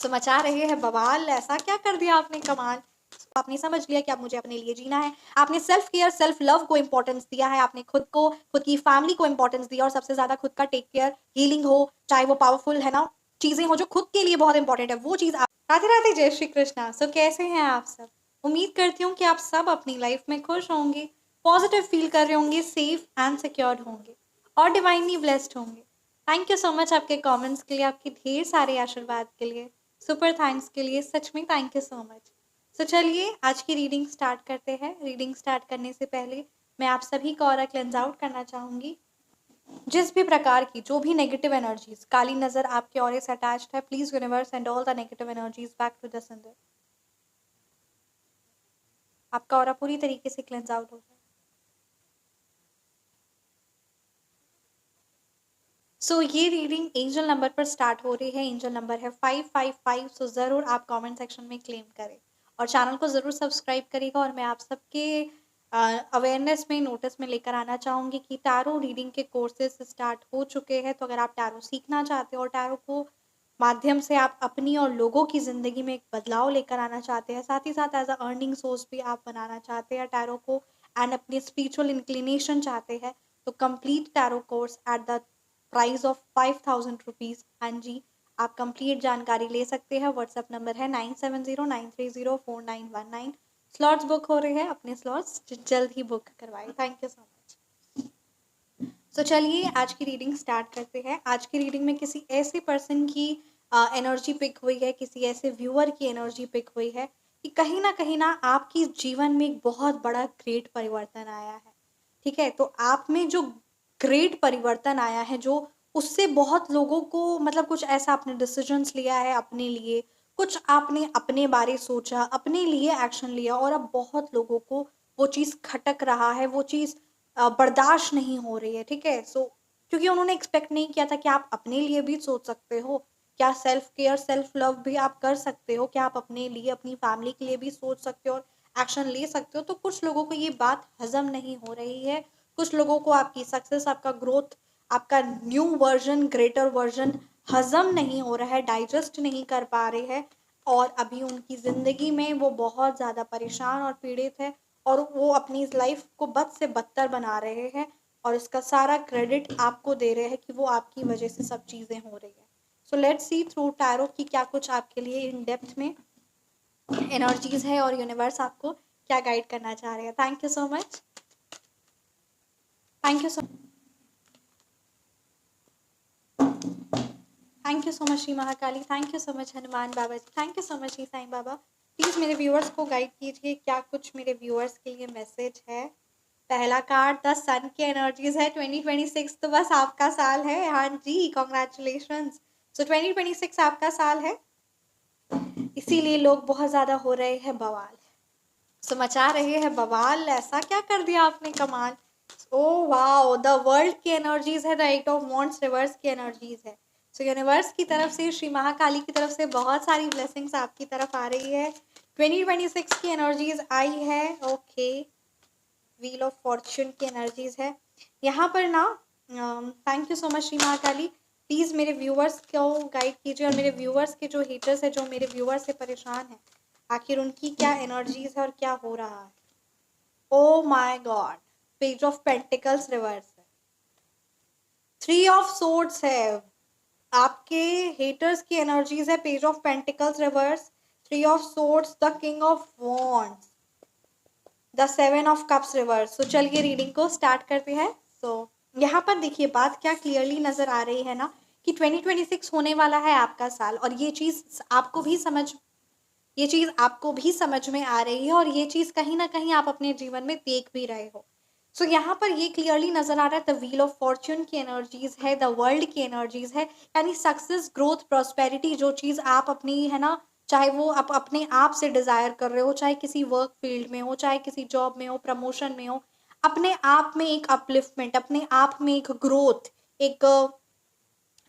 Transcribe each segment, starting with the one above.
मचा रहे हैं बवाल, ऐसा क्या कर दिया आपने कमाल। आपने समझ लिया कि अब मुझे अपने लिए जीना है। आपने सेल्फ केयर, सेल्फ लव को इम्पोर्टेंस दिया है। आपने खुद को, खुद की फैमिली को इम्पोर्टेंस दिया और सबसे ज़्यादा खुद का टेक केयर, हीलिंग हो, चाहे वो पावरफुल है ना, चीज़ें हो जो खुद के लिए बहुत इंपॉर्टेंट है, वो चीज़ आप राधे राधे, जय श्री कृष्णा। सो कैसे हैं आप सब? उम्मीद करती हूँ कि आप सब अपनी लाइफ में खुश होंगे, पॉजिटिव फील कर रहे होंगे, सेफ एंड सिक्योर्ड होंगे और डिवाइनली ब्लेस्ड होंगे। थैंक यू सो मच आपके कमेंट्स के लिए, आपके ढेर सारे आशीर्वाद के लिए, सुपर थैंक्स के लिए, सच में थैंक यू सो मच। तो चलिए आज की रीडिंग स्टार्ट करते हैं। रीडिंग स्टार्ट करने से पहले मैं आप सभी का ऑरा क्लेंज आउट करना चाहूंगी। जिस भी प्रकार की जो भी नेगेटिव एनर्जीज काली नजर आपके ऑरे से अटैच्ड है, please universe and all the negative energies back to the centre. आपका ऑरा पूरी तरीके से क्लेंज आउट हो जाए। सो ये रीडिंग एंजल नंबर पर स्टार्ट हो रही है। एंजल नंबर है 555। सो ज़रूर आप कमेंट सेक्शन में क्लेम करें और चैनल को ज़रूर सब्सक्राइब करिएगा। और मैं आप सबके अवेयरनेस में, नोटिस में लेकर आना चाहूँगी कि टैरो रीडिंग के कोर्सेज स्टार्ट हो चुके हैं। तो अगर आप टैरो सीखना चाहते हो और टैरो को माध्यम से आप अपनी और लोगों की ज़िंदगी में एक बदलाव लेकर आना चाहते हैं, साथ ही साथ एज अ अर्निंग सोर्स भी आप बनाना चाहते हैं टैरो को, एंड अपनी स्पिरिचुअल इंक्लिनेशन चाहते हैं, तो complete tarot course at the price of 5000 rupees. हाँ जी, आप कंप्लीट जानकारी ले सकते हैं। व्हाट्सएप नंबर है 9709304919। स्लॉट्स बुक हो रहे हैं, अपने स्लॉट्स जल्द ही बुक करवाएं। Thank you so much. तो चलिए आज की रीडिंग स्टार्ट करते हैं। आज की रीडिंग में किसी ऐसे पर्सन की एनर्जी पिक हुई है, किसी ऐसे व्यूअर की एनर्जी पिक हुई है कि कहीं ना आपकी जीवन में एक बहुत बड़ा ग्रेट परिवर्तन आया है। ठीक है, तो आप में जो ग्रेट परिवर्तन आया है, जो उससे बहुत लोगों को, मतलब कुछ ऐसा आपने डिसीजंस लिया है अपने लिए, कुछ आपने अपने बारे सोचा, अपने लिए एक्शन लिया और अब बहुत लोगों को वो चीज़ खटक रहा है, वो चीज़ बर्दाश्त नहीं हो रही है। ठीक है, सो क्योंकि उन्होंने एक्सपेक्ट नहीं किया था कि आप अपने लिए भी सोच सकते हो, क्या सेल्फ केयर, सेल्फ लव भी आप कर सकते हो, क्या आप अपने लिए, अपनी फैमिली के लिए भी सोच सकते हो और एक्शन ले सकते हो। तो कुछ लोगों को ये बात हजम नहीं हो रही है। कुछ लोगों को आपकी सक्सेस, आपका ग्रोथ, आपका न्यू वर्जन, ग्रेटर वर्जन हजम नहीं हो रहा है, डाइजेस्ट नहीं कर पा रहे हैं और अभी उनकी ज़िंदगी में वो बहुत ज़्यादा परेशान और पीड़ित है और वो अपनी इस लाइफ को बद से बदतर बना रहे हैं और इसका सारा क्रेडिट आपको दे रहे हैं कि वो आपकी वजह से सब चीज़ें हो रही है। So let's see through tarot की क्या कुछ आपके लिए इन डेप्थ में एनर्जीज है और यूनिवर्स आपको क्या गाइड करना चाह रहे हैं। Thank you so much, thank you so thank you so much Shri Mahakali, thank you so much Hanuman Baba ji, thank you so much Shri Sai Baba. Please मेरे व्यूअर्स को गाइड कीजिए, क्या कुछ मेरे व्यूअर्स के लिए मैसेज है। पहला कार्ड द सन की एनर्जीज है। 2026 तो बस आपका साल है। हाँ जी, कॉन्ग्रेचुलेशंस। सो 2026 आपका साल है, इसीलिए लोग बहुत ज़्यादा हो रहे हैं बवाल। सो मचा रहे हैं बवाल, ऐसा क्या कर दिया आपने कमाल। ओ वाओ, द वर्ल्ड की एनर्जीज है, the eight of wands reverse की एनर्जीज है। सो यूनिवर्स की तरफ से, श्री महाकाली की तरफ से बहुत सारी ब्लेसिंग्स आपकी तरफ आ रही है। 2026 की एनर्जीज आई है। ओके, व्हील ऑफ फॉर्च्यून की एनर्जीज है यहाँ पर ना। Thank you so much Shri Mahakali. Please मेरे व्यूअर्स को गाइड कीजिए और मेरे व्यूअर्स के जो हेटर्स है, जो मेरे व्यूअर्स से परेशान है, आखिर उनकी क्या एनर्जीज है और क्या हो रहा है। Oh my God, page of pentacles reverse है, 3 ऑफ सोर्ड्स है, आपके हेटर्स की एनर्जीज है। Page of pentacles reverse, 3 of swords, the king of wands, the 7 of cups reverse. So चलिए रीडिंग को स्टार्ट करते हैं। सो यहाँ पर देखिए, बात क्या क्लियरली नजर आ रही है ना कि 2026 होने वाला है आपका साल और ये चीज़ आपको भी समझ में आ रही है और ये चीज़ कहीं ना कहीं आप अपने जीवन में देख भी रहे हो। सो यहाँ पर ये क्लियरली नजर आ रहा है, द व्हील ऑफ फॉर्च्यून की एनर्जीज है, द वर्ल्ड की एनर्जीज है, यानी सक्सेस, ग्रोथ, प्रॉस्पेरिटी, जो चीज़ आप अपनी है ना, चाहे वो आप अपने आप से डिजायर कर रहे हो, चाहे किसी वर्क फील्ड में हो, चाहे किसी जॉब में हो, प्रमोशन में हो, अपने आप में एक अपलिफ्टमेंट, अपने आप में एक ग्रोथ, एक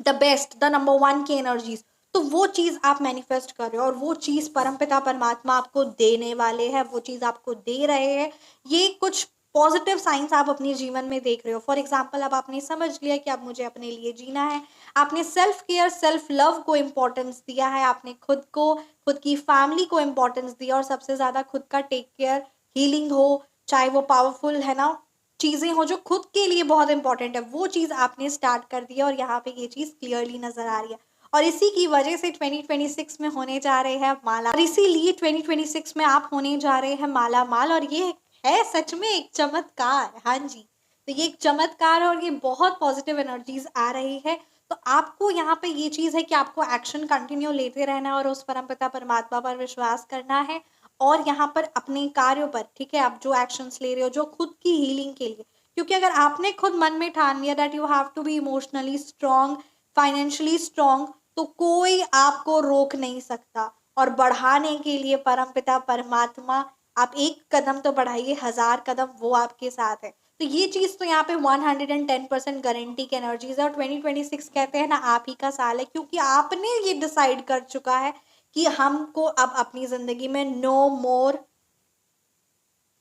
the best, the number one की एनर्जीज, तो वो चीज आप मैनिफेस्ट कर रहे हो और वो चीज परमपिता परमात्मा आपको देने वाले हैं, वो चीज आपको दे रहे हैं। ये कुछ पॉजिटिव साइंस आप अपने जीवन में देख रहे हो। फॉर एग्जाम्पल, अब आपने समझ लिया कि अब मुझे अपने लिए जीना है, आपने सेल्फ केयर, सेल्फ लव को इम्पोर्टेंस दिया है, आपने खुद को, खुद की फैमिली को इम्पोर्टेंस दिया, और सबसे ज़्यादा खुद का टेक केयर, हीलिंग हो, चाहे वो पावरफुल है ना चीज़ें हो जो खुद के लिए बहुत इंपॉर्टेंट है, वो चीज़ आपने स्टार्ट कर दिया, और यहाँ पे ये चीज़ क्लियरली नज़र आ रही है। और इसी की वजह से 2026 में होने जा रहे हैं माला, और इसीलिए 2026 में आप होने जा रहे हैं माला माल, और ये है सच में एक चमत्कार। हाँ जी, तो ये एक चमत्कार है, और ये बहुत पॉजिटिव एनर्जीज आ रही है। तो आपको यहाँ पे ये चीज़ है कि आपको एक्शन कंटिन्यू लेते रहना है, और उस परमपिता परमात्मा पर विश्वास करना है, और यहाँ पर अपने कार्यों पर, ठीक है, आप जो एक्शंस ले रहे हो जो खुद की हीलिंग के लिए, क्योंकि अगर आपने खुद मन में ठान लिया that you have to be emotionally strong, financially strong, तो कोई आपको रोक नहीं सकता। और बढ़ाने के लिए परमपिता परमात्मा, आप एक कदम तो बढ़ाइए, 1000 कदम वो आपके साथ है। तो ये चीज़ तो यहाँ पे 110% गारंटी की एनर्जीज है, और 2026 कहते हैं ना आप ही का साल है, क्योंकि आपने ये डिसाइड कर चुका है कि हमको अब अपनी जिंदगी में नो मोर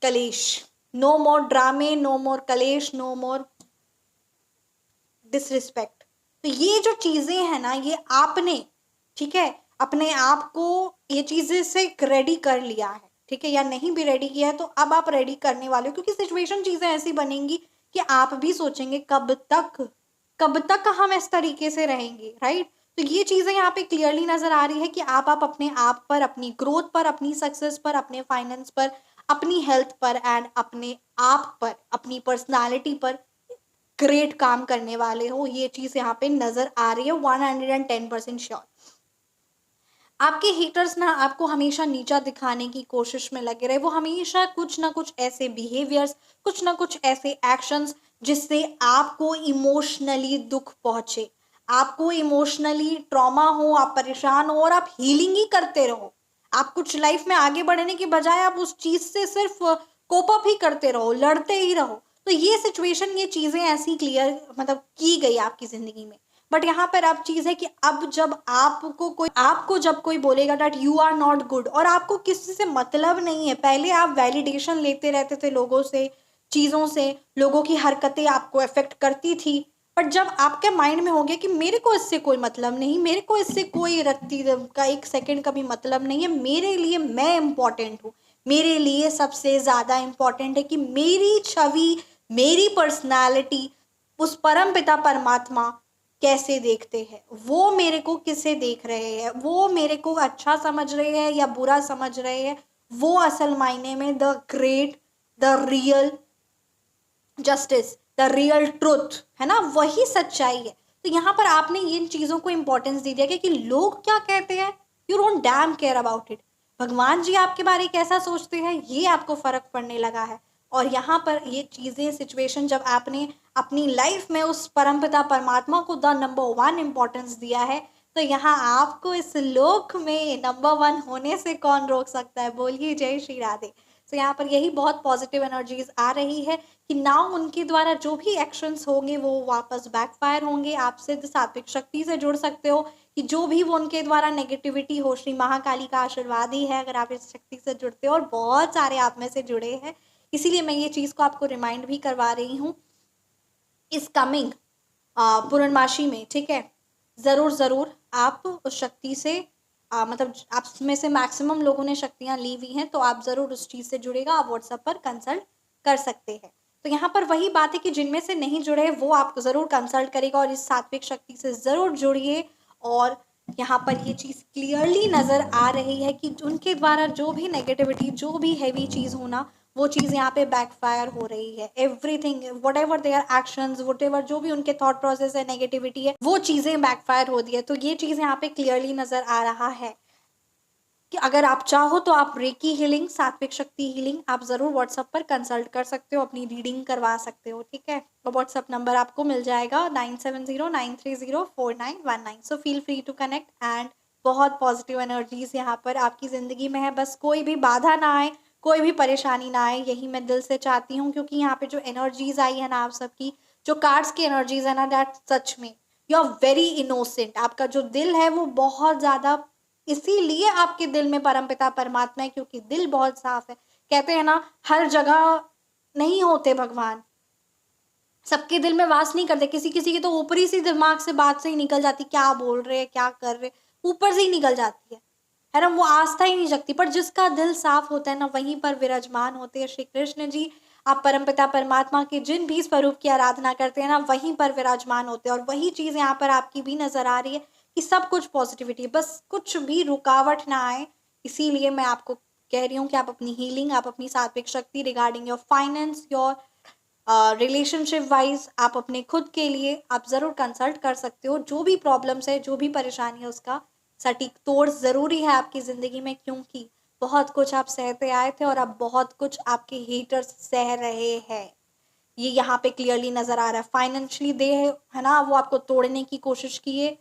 कलेश, नो मोर ड्रामे, नो मोर कलेश, नो मोर डिसरिस्पेक्ट। तो ये जो चीजें हैं ना, ये आपने, ठीक है, अपने आप को ये चीजें से रेडी कर लिया है, ठीक है, या नहीं भी रेडी किया है तो अब आप रेडी करने वाले हो, क्योंकि सिचुएशन चीजें ऐसी बनेंगी कि आप भी सोचेंगे कब तक हम इस तरीके से रहेंगे, राइट। तो ये चीजें यहाँ पे क्लियरली नजर आ रही है कि आप अपने आप पर, अपनी ग्रोथ पर, अपनी सक्सेस पर, अपने फाइनेंस पर, अपनी हेल्थ पर, एंड अपने आप पर, अपनी पर्सनालिटी पर ग्रेट काम करने वाले हो। ये चीज यहाँ पे नजर आ रही है 110% श्योर। आपके हेटर्स ना आपको हमेशा नीचा दिखाने की कोशिश में लगे रहे, वो हमेशा कुछ ना कुछ ऐसे बिहेवियर्स, कुछ ना कुछ ऐसे एक्शंस जिससे आपको इमोशनली दुख पहुंचे, आपको इमोशनली ट्रॉमा हो, आप परेशान हो, और आप हीलिंग ही करते रहो। आप कुछ लाइफ में आगे बढ़ने के बजाय आप उस चीज से सिर्फ कोप अप ही करते रहो, लड़ते ही रहो। तो ये सिचुएशन, ये चीजें ऐसी क्लियर मतलब की गई आपकी जिंदगी में। बट यहाँ पर अब चीज है कि अब जब आपको जब कोई बोलेगा that you are not good, और आपको किसी से मतलब नहीं है, पहले आप वैलिडेशन लेते रहते थे लोगों से, चीजों से, लोगों की हरकतें आपको अफेक्ट करती थी, बट जब आपके माइंड में हो गया कि मेरे को इससे कोई मतलब नहीं, मेरे को इससे कोई रत्ती का एक सेकंड का भी मतलब नहीं है, मेरे लिए मैं इम्पोर्टेंट हूँ, मेरे लिए सबसे ज्यादा इम्पोर्टेंट है कि मेरी छवि, मेरी पर्सनालिटी उस परम पिता परमात्मा कैसे देखते हैं, वो मेरे को किसे देख रहे हैं, वो मेरे को अच्छा समझ रहे हैं या बुरा समझ रहे हैं, वो असल मायने में the great, the real justice, the real truth है ना, वही सच्चाई है। तो यहाँ पर आपने इन चीजों को इंपॉर्टेंस दे दिया कि लोग क्या कहते हैं, you don't dam care about it, भगवान जी आपके बारे में कैसा सोचते हैं ये आपको फर्क पड़ने लगा है। और यहाँ पर ये चीजें, सिचुएशन जब आपने अपनी लाइफ में उस परमपिता परमात्मा को द नंबर 1 इम्पोर्टेंस दिया है, तो यहाँ आपको इस लोक में नंबर 1 होने से कौन रोक सकता है, बोलिए जय श्री राधे। तो यहाँ पर यही बहुत पॉजिटिव एनर्जीज आ रही है कि नाउ उनके द्वारा जो भी एक्शंस होंगे वो वापस बैकफायर होंगे। आप सिद्ध सात्विक शक्ति से जुड़ सकते हो कि जो भी वो उनके द्वारा नेगेटिविटी हो, श्री महाकाली का आशीर्वाद ही है अगर आप इस शक्ति से जुड़ते हो, और बहुत सारे आप में से जुड़े हैं, इसीलिए मैं ये चीज को आपको रिमाइंड भी करवा रही हूँ इस कमिंग पूर्णमासी में, ठीक है। जरूर जरूर आप उस शक्ति से मतलब आप में से मैक्सिमम लोगों ने शक्तियां ली हुई हैं, तो आप जरूर उस चीज से जुड़ेगा, आप व्हाट्सएप पर कंसल्ट कर सकते हैं। तो यहाँ पर वही बात है कि जिनमें से नहीं जुड़े वो आपको जरूर कंसल्ट करेगा, और इस सात्विक शक्ति से जरूर जुड़िए। और यहाँ पर ये चीज क्लियरली नजर आ रही है कि उनके द्वारा जो भी नेगेटिविटी, जो भी हैवी चीज होना, वो चीज यहाँ पे बैकफायर हो रही है। Everything what ever their actions, what ever जो भी उनके थॉट प्रोसेस है, नेगेटिविटी है, वो चीजें बैकफायर होती है। तो ये चीज यहाँ पे क्लियरली नजर आ रहा है कि अगर आप चाहो तो आप रेकी हीलिंग, सात्विक शक्ति हीलिंग, आप जरूर व्हाट्सएप पर कंसल्ट कर सकते हो, अपनी रीडिंग करवा सकते हो, ठीक है। तो व्हाट्सएप नंबर आपको मिल जाएगा 9709304919। So feel free to connect, and बहुत पॉजिटिव एनर्जीज यहाँ पर आपकी जिंदगी में है। बस कोई भी बाधा ना आए, कोई भी परेशानी ना आए, यही मैं दिल से चाहती हूँ, क्योंकि यहाँ पे जो एनर्जीज आई है ना आप सबकी, जो कार्ड्स की एनर्जीज है ना, दैट सच में यू आर वेरी इनोसेंट। आपका जो दिल है वो बहुत ज्यादा, इसीलिए आपके दिल में परमपिता परमात्मा है, क्योंकि दिल बहुत साफ है। कहते हैं ना, हर जगह नहीं होते भगवान, सबके दिल में वास नहीं करते। किसी किसी की तो ऊपरी सी दिमाग से बात से ही निकल जाती, क्या बोल रहे हैं क्या कर रहे, ऊपर से ही निकल जाती है ना, वो आस्था ही नहीं जगती। पर जिसका दिल साफ होता है ना, वहीं पर विराजमान होते हैं श्री कृष्ण जी। आप परमपिता परमात्मा के जिन भी स्वरूप की आराधना करते हैं ना, वहीं पर विराजमान होते हैं। और वही चीज यहाँ पर आपकी भी नजर आ रही है कि सब कुछ पॉजिटिविटी, बस कुछ भी रुकावट ना आए। इसीलिए मैं आपको कह रही हूँ कि आप अपनी हीलिंग, आप अपनी सात्विक शक्ति regarding your finance, your relationship wise, आप अपने खुद के लिए आप ज़रूर कंसल्ट कर सकते हो। जो भी प्रॉब्लम्स है, जो भी परेशानी है, उसका सटीक तोड़ ज़रूरी है आपकी ज़िंदगी में, क्योंकि बहुत कुछ आप सहते आए थे और अब बहुत कुछ आपके हेटर्स सह रहे हैं। ये यहाँ पे क्लियरली नज़र आ रहा है। फाइनेंशियली दे है ना, वो आपको तोड़ने की कोशिश किए।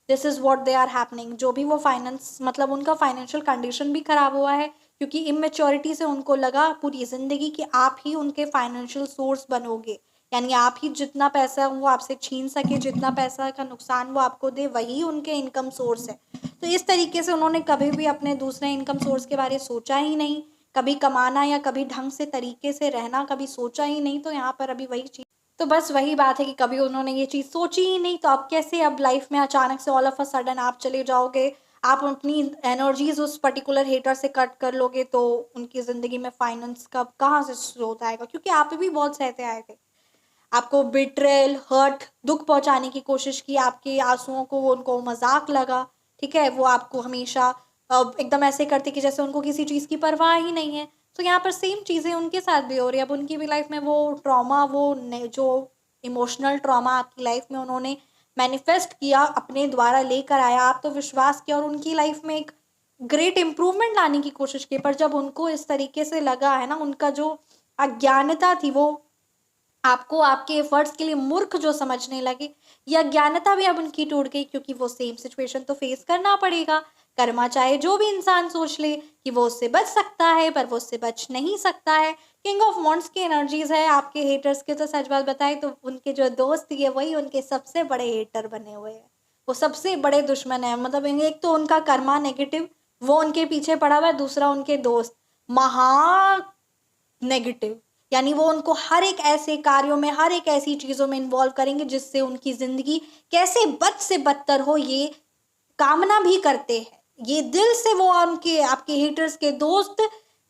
This is what they are happening. जो भी वो फाइनेंस, मतलब उनका फाइनेंशियल कंडीशन भी खराब हुआ है, क्योंकि इमेच्योरिटी से उनको लगा पूरी ज़िंदगी कि आप ही उनके फाइनेंशियल सोर्स बनोगे। यानी आप ही जितना पैसा वो आपसे छीन सके, जितना पैसा का नुकसान वो आपको दे, वही उनके इनकम सोर्स है। तो इस तरीके से उन्होंने कभी भी अपने दूसरे इनकम सोर्स के बारे में सोचा ही नहीं, कभी कमाना या कभी ढंग से तरीके से रहना कभी सोचा ही नहीं। तो यहाँ पर अभी वही चीज़, तो बस वही बात है कि कभी उन्होंने ये चीज़ सोची ही नहीं, तो अब कैसे अब लाइफ में अचानक से ऑल ऑफ अ सडन आप चले जाओगे, आप अपनी एनर्जीज उस पर्टिकुलर हेटर से कट कर लोगे, तो उनकी ज़िंदगी में फाइनेंस का कहाँ से स्रोत आएगा? क्योंकि आप भी बहुत सहते आए थे। आपको बिट्रेल, हर्ट, दुख पहुंचाने की कोशिश की, आपके आंसुओं को उनको मजाक लगा, ठीक है, वो आपको हमेशा एकदम ऐसे करते कि जैसे उनको किसी चीज़ की परवाह ही नहीं है। तो यहाँ पर सेम चीज़ें उनके साथ भी हो रही है। अब उनकी भी लाइफ में वो ट्रॉमा, वो जो इमोशनल ट्रॉमा आपकी लाइफ में उन्होंने मैनिफेस्ट किया, अपने द्वारा लेकर आया, आप तो विश्वास किया और उनकी लाइफ में एक ग्रेट इम्प्रूवमेंट लाने की कोशिश की। पर जब उनको इस तरीके से लगा है ना, उनका जो अज्ञानता थी, वो आपको आपके एफर्ट्स के लिए मूर्ख जो समझने लगे, ये अज्ञानता भी अब उनकी टूट गई, क्योंकि वो सेम सिचुएशन तो फेस करना पड़ेगा। कर्मा चाहे जो भी इंसान सोच ले कि वो उससे बच सकता है, पर वो उससे बच नहीं सकता है। किंग ऑफ वॉन्ड्स की एनर्जीज है आपके हेटर्स के। तो सच बात बताए तो उनके जो दोस्त है, वही उनके सबसे बड़े हेटर बने हुए हैं, वो सबसे बड़े दुश्मन है। मतलब एक तो उनका कर्मा नेगेटिव, वो उनके पीछे पड़ा हुआ है, दूसरा उनके दोस्त महा नेगेटिव। यानी वो उनको हर एक ऐसे कार्यों में, हर एक ऐसी चीजों में इन्वॉल्व करेंगे जिससे उनकी जिंदगी कैसे बद से बदतर हो, ये कामना भी करते हैं। ये दिल से वो उनके, आपके हेटर्स के दोस्त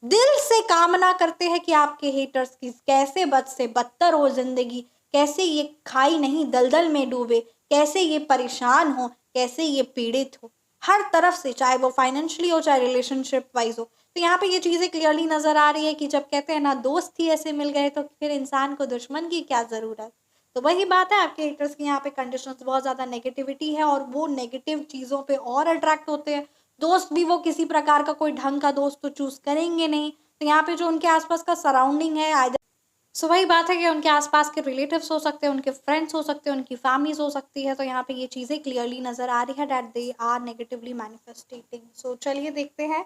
दिल से कामना करते हैं कि आपके हेटर्स की कैसे बद से बदतर हो जिंदगी, कैसे ये खाई नहीं दलदल में डूबे, कैसे ये परेशान हो, कैसे ये पीड़ित हो, हर तरफ से, चाहे वो फाइनेंशियली हो, चाहे रिलेशनशिप वाइज हो। तो यहाँ पे ये चीज़ें क्लियरली नजर आ रही है कि जब कहते हैं ना दोस्त ही ऐसे मिल गए, तो फिर इंसान को दुश्मन की क्या ज़रूरत। तो वही बात है, आपके हेटर्स की यहाँ पे कंडीशंस बहुत ज़्यादा नेगेटिविटी है, और वो नेगेटिव चीज़ों पे और अट्रैक्ट होते हैं। दोस्त भी वो किसी प्रकार का कोई ढंग का दोस्त तो चूज करेंगे नहीं। तो यहाँ पे जो उनके आसपास का सराउंडिंग है, सो वही बात है कि उनके आसपास के रिलेटिव्स हो सकते हैं, उनके फ्रेंड्स हो सकते हैं, उनकी फैमिलीज हो सकती है। तो यहाँ पे ये चीज़ें क्लियरली नज़र आ रही है डैट दे आर नेगेटिवली मैनिफेस्टेटिंग। सो चलिए देखते हैं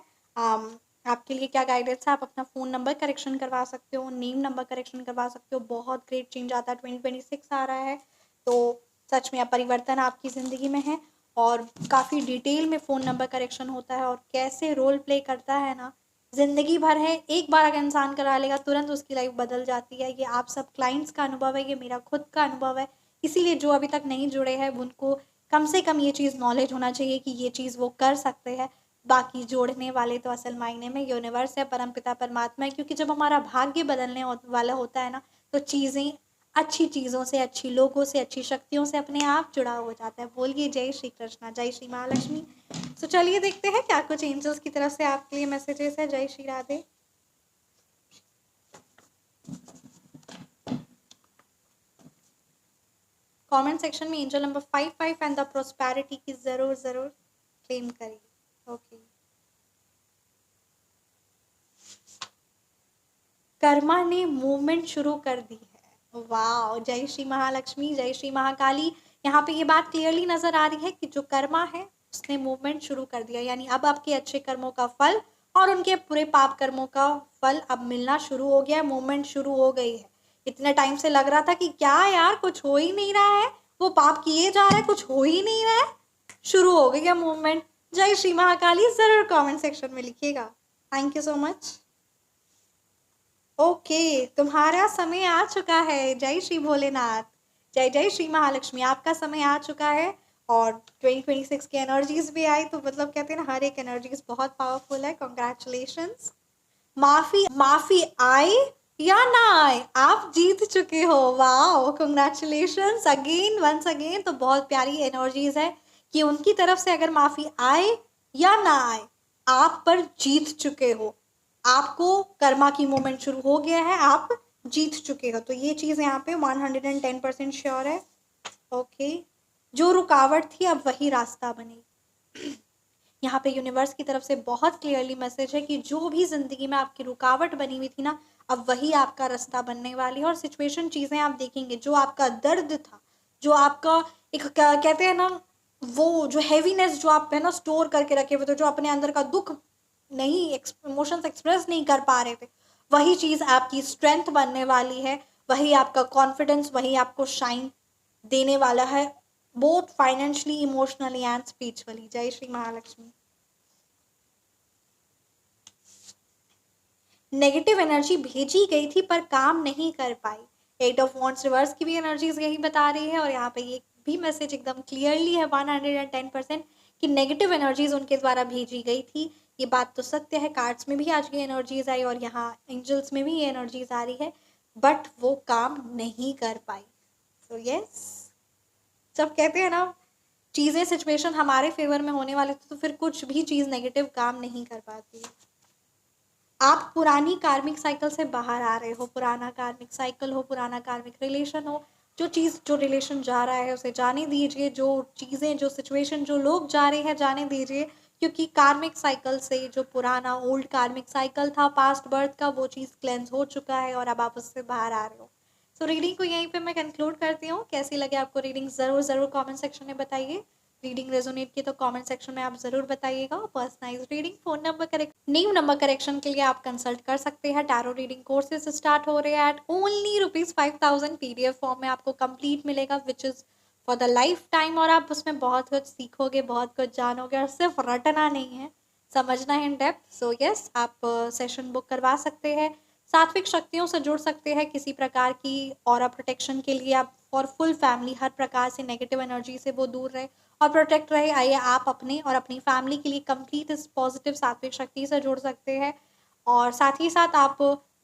आपके लिए क्या गाइडेंस है। आप अपना फ़ोन नंबर करेक्शन करवा सकते हो, नेम नंबर करेक्शन करवा सकते हो। बहुत ग्रेट चेंज आता है, 2026 आ रहा है, तो सच में अब परिवर्तन आपकी ज़िंदगी में है। और काफ़ी डिटेल में फ़ोन नंबर करेक्शन होता है, और कैसे रोल प्ले करता है ना, ज़िंदगी भर है। एक बार अगर इंसान करा लेगा, तुरंत उसकी लाइफ बदल जाती है। ये आप सब क्लाइंट्स का अनुभव है, ये मेरा खुद का अनुभव है। इसीलिए जो अभी तक नहीं जुड़े हैं, उनको कम से कम ये चीज़ नॉलेज होना चाहिए कि ये चीज़ वो कर सकते हैं। बाकी जोड़ने वाले तो असल मायने में यूनिवर्स है, परमपिता परमात्मा है। क्योंकि जब हमारा भाग्य बदलने वाला होता है ना, तो चीज़ें अच्छी चीज़ों से, अच्छी लोगों से, अच्छी शक्तियों से अपने आप जुड़ा हो जाता है। बोलिए जय श्री कृष्णा, जय श्री महालक्ष्मी। तो चलिए देखते हैं क्या कुछ एंजल्स की तरफ से आपके लिए मैसेजेस है। जय श्री राधे। कमेंट सेक्शन में angel number 55 and the prosperity की जरूर जरूर क्लेम करिए। ओके, कर्मा ने मूवमेंट शुरू कर दी है। वाह, जय श्री महालक्ष्मी, जय श्री महाकाली। यहाँ पे ये बात क्लियरली नजर आ रही है कि जो कर्मा है उसने मूवमेंट शुरू कर दिया। यानी अब आपके अच्छे कर्मों का फल और उनके पूरे पाप कर्मों का फल अब मिलना शुरू हो गया है, मूवमेंट शुरू हो गई है। इतने टाइम से लग रहा था कि क्या यार कुछ हो ही नहीं रहा है, वो पाप किए जा रहा है, कुछ हो ही नहीं रहा है, शुरू हो गई है मूवमेंट। जय श्री महाकाली, जरूर कमेंट सेक्शन में लिखिएगा। Thank you so much. Okay, तुम्हारा समय आ चुका है। जय श्री भोलेनाथ, जय जय श्री महालक्ष्मी। आपका समय आ चुका है और 2026 की एनर्जीज भी आई, तो मतलब कहते हैं ना, हर एक एनर्जीज बहुत पावरफुल है। कॉन्ग्रेचुलेशंस। माफी माफी आए या ना आए, आप जीत चुके हो। Wow, congratulations again, once again. तो बहुत प्यारी एनर्जीज है कि उनकी तरफ से अगर माफी आए या ना आए, आप पर जीत चुके हो। आपको कर्मा की मूवमेंट शुरू हो गया है, आप जीत चुके हो। तो ये चीज़ यहाँ पे 110% श्योर है। ओके, जो रुकावट थी अब वही रास्ता बनेगी। यहाँ पे यूनिवर्स की तरफ से बहुत क्लियरली मैसेज है कि जो भी जिंदगी में आपकी रुकावट बनी हुई थी ना, अब वही आपका रास्ता बनने वाली है। और सिचुएशन, चीज़ें आप देखेंगे, जो आपका दर्द था, जो आपका एक कहते हैं ना, वो जो हैवीनेस जो आप है ना स्टोर करके रखे हुए थे, जो अपने अंदर का दुख नहीं, इमोशंस एक्सप्रेस नहीं कर पा रहे थे, वही चीज़ आपकी स्ट्रेंथ बनने वाली है। वही आपका कॉन्फिडेंस, वही आपको शाइन देने वाला है, both financially, emotionally and spiritually. जय श्री महालक्ष्मी। नेगेटिव एनर्जी भेजी गई थी पर काम नहीं कर पाई। 8 ऑफ वॉन्ड्स रिवर्स की भी एनर्जीज यही बता रही है। और यहाँ पे ये भी मैसेज एकदम क्लियरली है 110% कि नेगेटिव एनर्जीज उनके द्वारा भेजी गई थी। ये बात तो सत्य है। कार्ड्स में भी आज ये एनर्जीज आई और यहाँ एंजल्स में भी ये एनर्जीज आ रही है, बट वो काम नहीं कर पाई। सो यस, जब कहते हैं ना चीज़ें, सिचुएशन हमारे फेवर में होने वाले थे, तो फिर कुछ भी चीज़ नेगेटिव काम नहीं कर पाती। आप पुरानी कार्मिक साइकिल से बाहर आ रहे हो। पुराना कार्मिक साइकिल हो, पुराना कार्मिक रिलेशन हो, जो चीज़, जो रिलेशन जा रहा है उसे जाने दीजिए। जो चीज़ें, जो सिचुएशन, जो लोग जा रहे हैं, जाने दीजिए। क्योंकि कार्मिक साइकिल से, जो पुराना ओल्ड कार्मिक साइकिल था पास्ट बर्थ का, वो चीज़ क्लेंस हो चुका है और अब आप उससे बाहर आ रहे हो। सो रीडिंग को यहीं पे मैं कंक्लूड करती हूँ। कैसी लगे आपको रीडिंग, ज़रूर कमेंट सेक्शन में बताइए। रीडिंग रेजोनेट की तो कमेंट सेक्शन में आप जरूर बताइएगा। Personalize reading, phone number new number correction के लिए आप कंसल्ट कर सकते हैं। टैरो रीडिंग कोर्सेज स्टार्ट हो रहे हैं एट ओनली ₹5,000। PDF फॉर्म में आपको कंप्लीट मिलेगा, which is for the life time. और आप उसमें बहुत कुछ सीखोगे, बहुत कुछ जानोगे, और सिर्फ रटना नहीं है, समझना है इन डेप्थ। सो यस, आप सेशन बुक करवा सकते हैं। सात्विक शक्तियों से जुड़ सकते हैं किसी प्रकार की ऑरा प्रोटेक्शन के लिए। आप फॉर फुल फैमिली, हर प्रकार से नेगेटिव एनर्जी से वो दूर रहे और प्रोटेक्ट रहे। आइए आप अपने और अपनी फैमिली के लिए कंप्लीट इस पॉजिटिव सात्विक शक्ति से जुड़ सकते हैं। और साथ ही साथ आप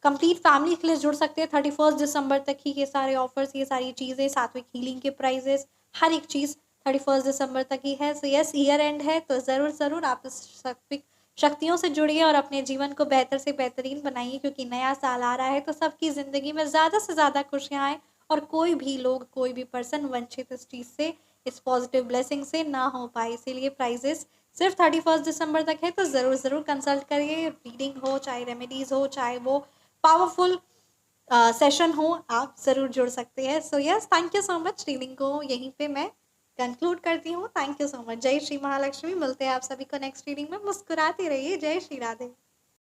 कंप्लीट फैमिली के लिए जुड़ सकते हैं। 31 दिसंबर तक ही ये सारे ऑफर्स, ये सारी चीज़ें, सात्विक हीलिंग के प्राइजेस, हर एक चीज़ 31 दिसंबर तक ही है। सो यस, ईयर एंड है, तो ज़रूर आप इस सात्विक शक्तियों से जुड़िए और अपने जीवन को बेहतर से बेहतरीन बनाइए। क्योंकि नया साल आ रहा है, तो सबकी ज़िंदगी में ज़्यादा से ज़्यादा खुशियाँ आए और कोई भी लोग, कोई भी पर्सन वंचित इस चीज़ से, इस पॉजिटिव ब्लेसिंग से ना हो पाए। इसीलिए प्राइजेस सिर्फ 31 दिसंबर तक है, तो ज़रूर कंसल्ट करिए। रीडिंग हो, चाहे रेमेडीज़ हो, चाहे वो पावरफुल सेशन हो, आप ज़रूर जुड़ सकते हैं। So yes, thank you so much. Reading को यहीं पे मैं कंक्लूड करती हूँ। Thank you so much. जय श्री महालक्ष्मी। मिलते हैं आप सभी को नेक्स्ट रीडिंग में। मुस्कुराते रहिए। जय श्री राधे।